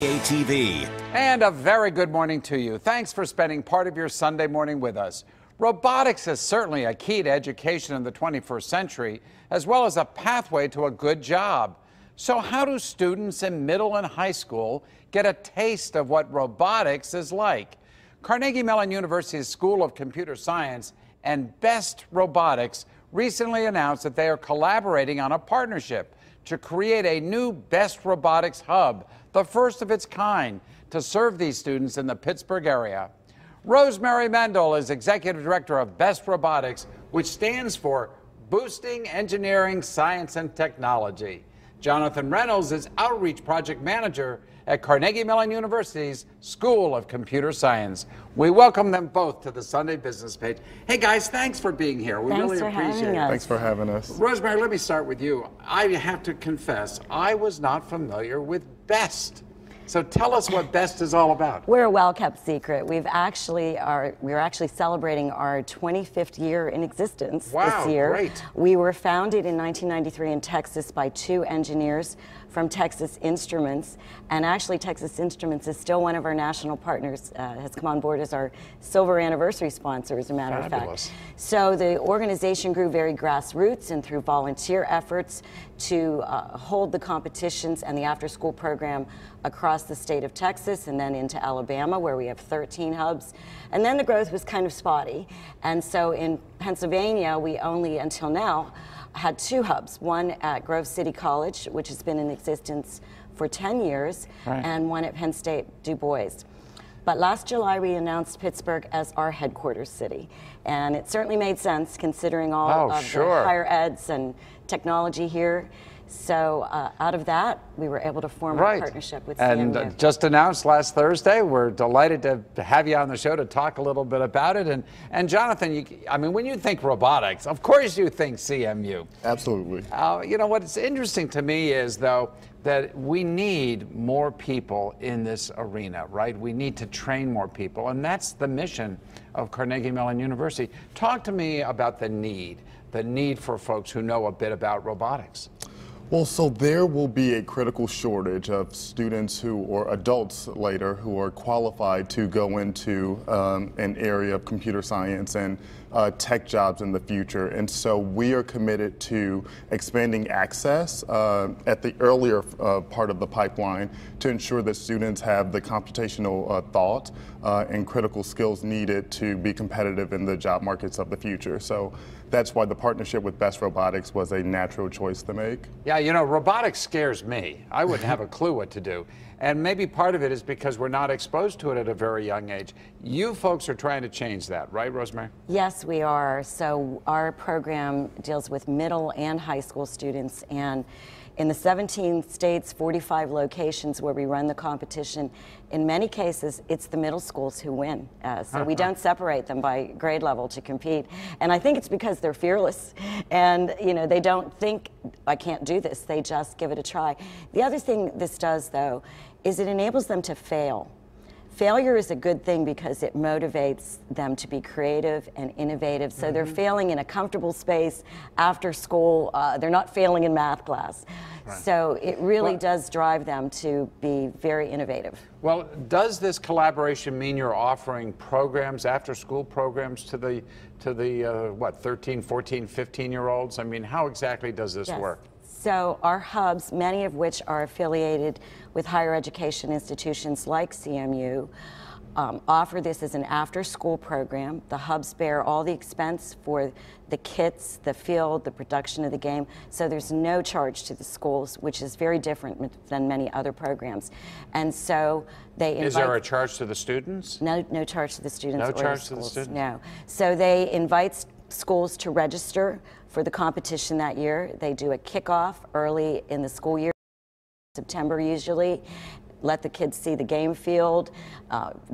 TV. And a very good morning to you. Thanks for spending part of your Sunday morning with us. Robotics is certainly a key to education in the 21st century, as well as a pathway to a good job. So how do students in middle and high school get a taste of what robotics is like? Carnegie Mellon University's School of Computer Science and Best Robotics recently announced that they are collaborating on a partnership to create a new Best Robotics Hub, the first of its kind, to serve these students in the Pittsburgh area. Rosemary Mendel is Executive Director of Best Robotics, which stands for Boosting Engineering, Science, and Technology. Jonathan Reynolds is Outreach Project Manager at Carnegie Mellon University's School of Computer Science. We welcome them both to the Sunday Business Page. Hey guys, thanks for being here. We really appreciate it. Thanks for having us. Rosemary, let me start with you. I have to confess, I was not familiar with BEST. So tell us what BEST is all about. We're a well-kept secret. We're actually celebrating our 25th year in existence this year. Great. We were founded in 1993 in Texas by two engineers from Texas Instruments, and actually Texas Instruments is still one of our national partners, has come on board as our silver anniversary sponsor, as a matter of fact. So the organization grew very grassroots and through volunteer efforts to hold the competitions and the after-school program across the state of Texas and then into Alabama, where we have 13 hubs. And then the growth was kind of spotty. And so in Pennsylvania, we only, until now, had two hubs, one at Grove City College, which has been in existence for 10 years, and one at Penn State Du Bois. But last July, we announced Pittsburgh as our headquarters city. And it certainly made sense considering all of the higher eds and technology here. So out of that, we were able to form a partnership with CMU. And just announced last Thursday. We're delighted to have you on the show to talk a little bit about it. And Jonathan, I mean, when you think robotics, of course you think CMU. Absolutely. You know, what's interesting to me is, though, that we need more people in this arena, right? We need to train more people, and that's the mission of Carnegie Mellon University. Talk to me about the need for folks who know a bit about robotics. Well, so there will be a critical shortage of students or adults later who are qualified to go into an area of computer science and tech jobs in the future. And so we are committed to expanding access at the earlier part of the pipeline to ensure that students have the computational thought and critical skills needed to be competitive in the job markets of the future. So that's why the partnership with Best Robotics was a natural choice to make. Yeah, you know, robotics scares me. I wouldn't have a clue what to do. And maybe part of it is because we're not exposed to it at a very young age. You folks are trying to change that, right, Rosemary? Yes, we are. So our program deals with middle and high school students, and in the 17 states, 45 locations where we run the competition, in many cases, it's the middle schools who win. So we don't separate them by grade level to compete. And I think it's because they're fearless. And, you know, they don't think, I can't do this. They just give it a try. The other thing this does, though, is it enables them to fail. Failure is a good thing because it motivates them to be creative and innovative. So they're failing in a comfortable space after school. They're not failing in math class. So it really does drive them to be very innovative. Well, does this collaboration mean you're offering programs, after-school programs to the what, 13, 14, 15-year-olds? I mean, how exactly does this work? So our hubs, many of which are affiliated with higher education institutions like CMU, offer this as an after-school program. The hubs bear all the expense for the kits, the field, the production of the game, so there's no charge to the schools, which is very different than many other programs. And so they invite... Is there a charge to the students? No charge to the students. No charge to the students? No. So they invite schools to register for the competition that year. They do a kickoff early in the school year, September usually, let the kids see the game field,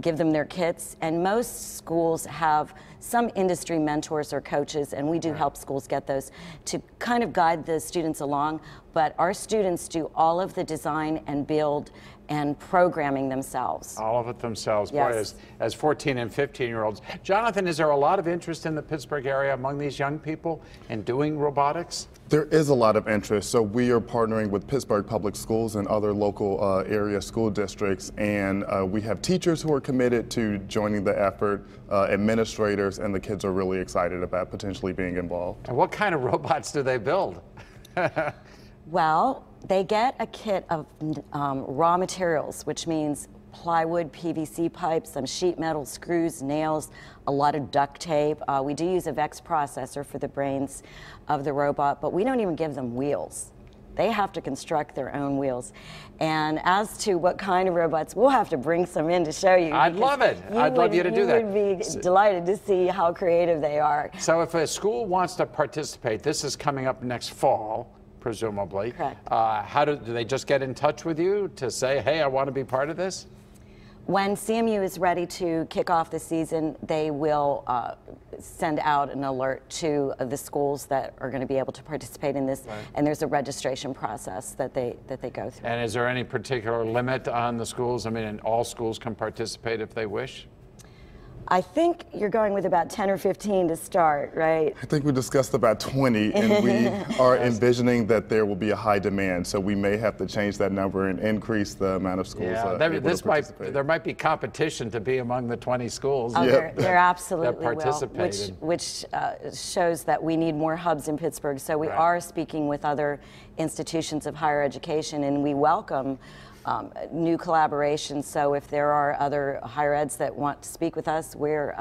give them their kits, and most schools have some industry mentors or coaches, and we do help schools get those to kind of guide the students along, but our students do all of the design and build and programming themselves. All of it themselves. Yes. Boy, as 14 and 15-year-olds. Jonathan, is there a lot of interest in the Pittsburgh area among these young people in doing robotics? There is a lot of interest. So we are partnering with Pittsburgh Public Schools and other local area school districts, and we have teachers who are committed to joining the effort, administrators, and the kids are really excited about potentially being involved. And what kind of robots do they build? Well, they get a kit of raw materials, which means plywood, PVC pipes, some sheet metal, screws, nails, a lot of duct tape. We do use a VEX processor for the brains of the robot, but we don't even give them wheels. They have to construct their own wheels. And as to what kind of robots, we'll have to bring some in to show you. I'd love it. I'd love you to do that. You would be delighted to see how creative they are. So if a school wants to participate, this is coming up next fall, presumably. Correct. How do they just get in touch with you to say, hey, I want to be part of this? When CMU is ready to kick off the season, they will send out an alert to the schools that are going to be able to participate in this, right. And there's a registration process that they go through. And is there any particular limit on the schools? I mean, all schools can participate if they wish? I think you're going with about 10 or 15 to start, right? I think we discussed about 20, and we are envisioning that there will be a high demand, so we may have to change that number and increase the amount of schools able to participate. There might be competition to be among the 20 schools there absolutely that participate. Which shows that we need more hubs in Pittsburgh. So we are speaking with other institutions of higher education, and we welcome new collaborations. So if there are other higher eds that want to speak with us, we're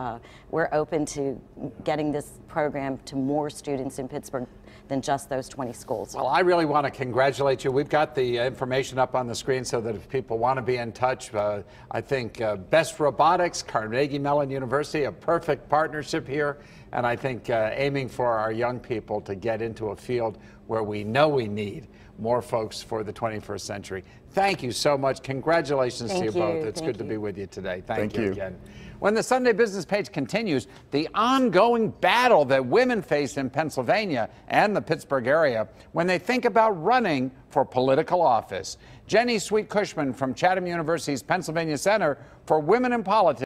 open to getting this program to more students in Pittsburgh than just those 20 schools. Well, I really want to congratulate you. We've got the information up on the screen so that if people want to be in touch, I think Best Robotics, Carnegie Mellon University, a perfect partnership here. And I think aiming for our young people to get into a field where we know we need more folks for the 21st century. Thank you so much. Congratulations to you both. It's good to be with you today. Thank you again. When the Sunday Business Page continues, the ongoing battle that women face in Pennsylvania and the Pittsburgh area when they think about running for political office. Jenny Sweet Cushman from Chatham University's Pennsylvania Center for Women in Politics.